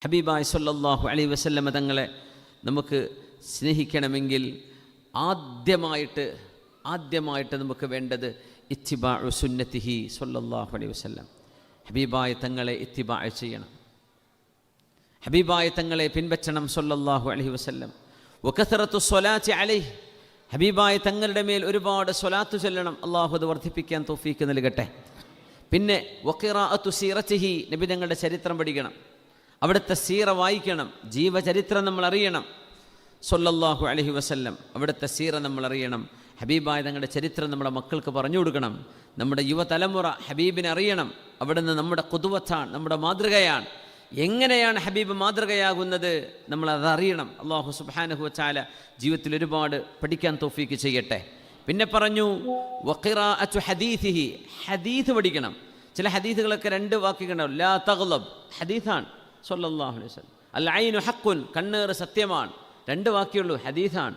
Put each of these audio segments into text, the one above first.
ഹബീബായ സല്ലല്ലാഹു അലൈഹി വസല്ലമ തങ്ങളെ നമുക്ക് സ്നേഹിക്കണമെങ്കിൽ ആദ്യമായിട്ട് നമുക്ക് വേണ്ടത് ഇത്തിബാഉ സുന്നത്തിഹി സല്ലല്ലാഹു അലൈഹി വസല്ലം. ഹബീബായ തങ്ങളെ ഇത്തിബാ ചെയ്യണം, ഹബീബായ തങ്ങളെ പിൻപറ്റണം സല്ലല്ലാഹു അലൈഹി വസല്ലം. വകസറത്തു സ്വലാത്തി അലൈഹി, ഹബീബായ തങ്ങളുടെ മേൽ ഒരുപാട് സ്വലാത്ത് ചൊല്ലണം. അള്ളാഹു അത് വർദ്ധിപ്പിക്കാൻ തൗഫീക്ക് നൽകട്ടെ. പിന്നെ വഖിറാഅത്തു സീറത്തിഹി, നബി തങ്ങളുടെ ചരിത്രം പഠിക്കണം, അവിടുത്തെ സീറ വായിക്കണം, ജീവചരിത്രം നമ്മൾ അറിയണം സല്ലല്ലാഹു അലൈഹി വസല്ലം. അവിടുത്തെ സീറ നമ്മൾ അറിയണം, ഹബീബായ തങ്ങളുടെ ചരിത്രം നമ്മുടെ മക്കൾക്ക് പറഞ്ഞു കൊടുക്കണം. നമ്മുടെ യുവതലമുറ ഹബീബിനെ അറിയണം. അവിടുന്ന് നമ്മുടെ ഖുദ്വത്താണ്, നമ്മുടെ മാതൃകയാണ്. എങ്ങനെയാണ് ഹബീബ് മാതൃകയാകുന്നത് നമ്മളതറിയണം. അല്ലാഹു സുബ്ഹാനഹു വ തആല ജീവിതത്തിൽ ഒരുപാട് പഠിക്കാൻ തൗഫീക്ക് ചെയ്യട്ടെ. പിന്നെ പറഞ്ഞു വഖിറാഅത്തു ഹദീസിഹി, ഹദീസ് പഠിക്കണം. ചില ഹദീസുകളൊക്കെ രണ്ട് വാക്കുകളുണ്ടാവും. ലാ തഗ്ലബ്, ഹദീസാണ് സല്ലല്ലാഹു അലൈഹി വസല്ലം. അൽ ഐനു ഹഖ്ഖുൻ, കണ്ണേറ് സത്യമാണ്. രണ്ട് വാക്യമുള്ളൂ, ഹദീസാണ്.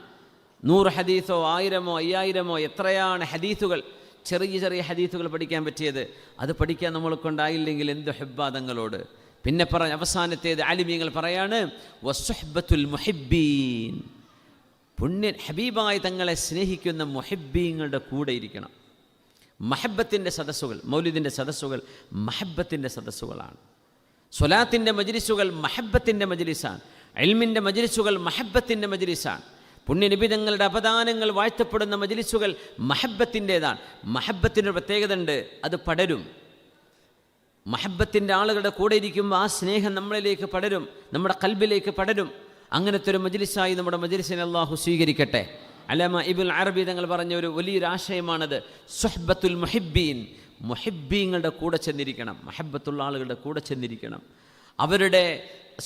100 ഹദീസോ 1000മോ 5000മോ എത്രയാണ് ഹദീസുകൾ, ചെറിയ ഹദീസുകൾ പഠിക്കാൻ പറ്റിയത്. അത് പഠിക്കാൻ നമ്മളെ കൊണ്ടായില്ലെങ്കിൽ എന്ത് ഹുബ്ബാദങ്ങളോട്. പിന്നെ അവസാനത്തേത് ആലിമീങ്ങൾ പറയാണ് വസുഹ്ബത്തുൽ മുഹിബ്ബീൻ, പുണ്യ ഹബീബായ തങ്ങളെ സ്നേഹിക്കുന്ന മുഹിബ്ബീങ്ങളുടെ കൂടെ ഇരിക്കണം. മഹബ്ബത്തിൻ്റെ സദസ്സുകൾ, മൗലിദിൻ്റെ സദസ്സുകൾ മഹബ്ബത്തിൻ്റെ സദസ്സുകളാണ്. സ്വലാത്തിൻ്റെ മജ്ലിസുകൾ മഹബ്ബത്തിൻ്റെ മജ്ലിസാണ്. ഇൽമിൻ്റെ മജ്ലിസുകൾ മഹബ്ബത്തിൻ്റെ മജ്ലിസാണ്. പുണ്യനിബിതങ്ങളുടെ അപദാനങ്ങൾ വാഴ്ത്തപ്പെടുന്ന മജ്ലിസുകൾ മഹബ്ബത്തിൻ്റെതാണ്. മഹബ്ബത്തിനൊരു പ്രത്യേകത ഉണ്ട്, അത് പടരും. മഹബ്ബത്തിൻ്റെ ആളുകളുടെ കൂടെ ഇരിക്കുമ്പോൾ ആ സ്നേഹം നമ്മളിലേക്ക് പടരും, നമ്മുടെ ഖൽബിലേക്ക് പടരും. അങ്ങനത്തെ ഒരു മജ്ലിസായി നമ്മുടെ മജ്ലിസിനെ അല്ലാഹു സ്വീകരിക്കട്ടെ. അലമ ഇബ്നുൽ അറബി തങ്ങൾ പറഞ്ഞ ഒരു വലിയൊരു ആശയമാണത്, സുഹ്ബത്തുൽ മുഹിബ്ബീൻ. മുഹിബ്ബീങ്ങളുടെ കൂടെ ചെന്നിരിക്കണം, മഹബ്ബത്തുള്ള ആളുകളുടെ കൂടെ ചെന്നിരിക്കണം. അവരുടെ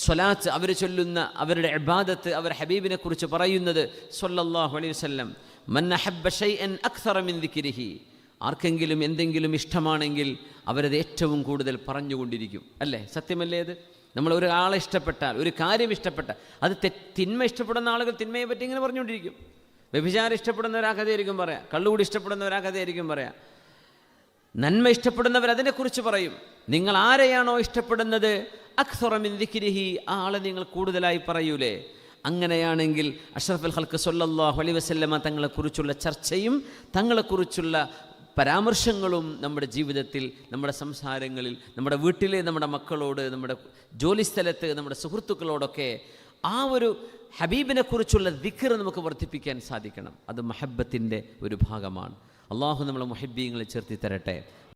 സ്വലാത്ത്, അവർ ചൊല്ലുന്ന അവരുടെ ഇബാദത്ത്, അവർ ഹബീബിനെ കുറിച്ച് പറയുന്നത് സല്ലല്ലാഹു അലൈഹി വസല്ലം, മൻ അഹബ്ബ ശൈഅൻ അക്സറ മിൻ ദിക്രിഹി, ആർക്കെങ്കിലും എന്തെങ്കിലും ഇഷ്ടമാണെങ്കിൽ അവരത് ഏറ്റവും കൂടുതൽ പറഞ്ഞുകൊണ്ടിരിക്കും. അല്ലേ, സത്യമല്ലേ? അത് നമ്മൾ ഒരാളെ ഇഷ്ടപ്പെട്ടാൽ, ഒരു കാര്യം ഇഷ്ടപ്പെട്ടാൽ, അത് തിന്മ ഇഷ്ടപ്പെടുന്ന ആളുകൾ തിന്മയെ പറ്റി ഇങ്ങനെ പറഞ്ഞുകൊണ്ടിരിക്കും. വ്യഭിചാരം ഇഷ്ടപ്പെടുന്ന ഒരാൾക്കതായിരിക്കും പറയാം, കള്ളുകൂടി ഇഷ്ടപ്പെടുന്ന ഒരാൾക്കതായിരിക്കും പറയാം. നന്മ ഇഷ്ടപ്പെടുന്നവർ അതിനെക്കുറിച്ച് പറയും. നിങ്ങൾ ആരെയാണോ ഇഷ്ടപ്പെടുന്നത് അക്സറ മിൻ ദിക്രിഹി, ആ ആളെ നിങ്ങൾ കൂടുതലായി പറയൂലേ. അങ്ങനെയാണെങ്കിൽ അഷ്റഫുൽ ഖൽഖ് സല്ലല്ലാഹു അലൈഹി വസല്ലമ തങ്ങളെക്കുറിച്ചുള്ള ചർച്ചയും തങ്ങളെക്കുറിച്ചുള്ള പരാമർശങ്ങളും നമ്മുടെ ജീവിതത്തിൽ, നമ്മുടെ സംസാരങ്ങളിൽ, നമ്മുടെ വീട്ടിലെ നമ്മുടെ മക്കളോട്, നമ്മുടെ ജോലിസ്ഥലത്ത്, നമ്മുടെ സുഹൃത്തുക്കളോടൊക്കെ ആ ഒരു ഹബീബിനെക്കുറിച്ചുള്ള ദിക്ർ നമുക്ക് വർദ്ധിപ്പിക്കാൻ സാധിക്കണം. അത് മഹബ്ബത്തിൻ്റെ ഒരു ഭാഗമാണ്. അള്ളാഹു നമ്മളെ മുഹിബ്ബീങ്ങളെ ചേർത്തി തരട്ടെ.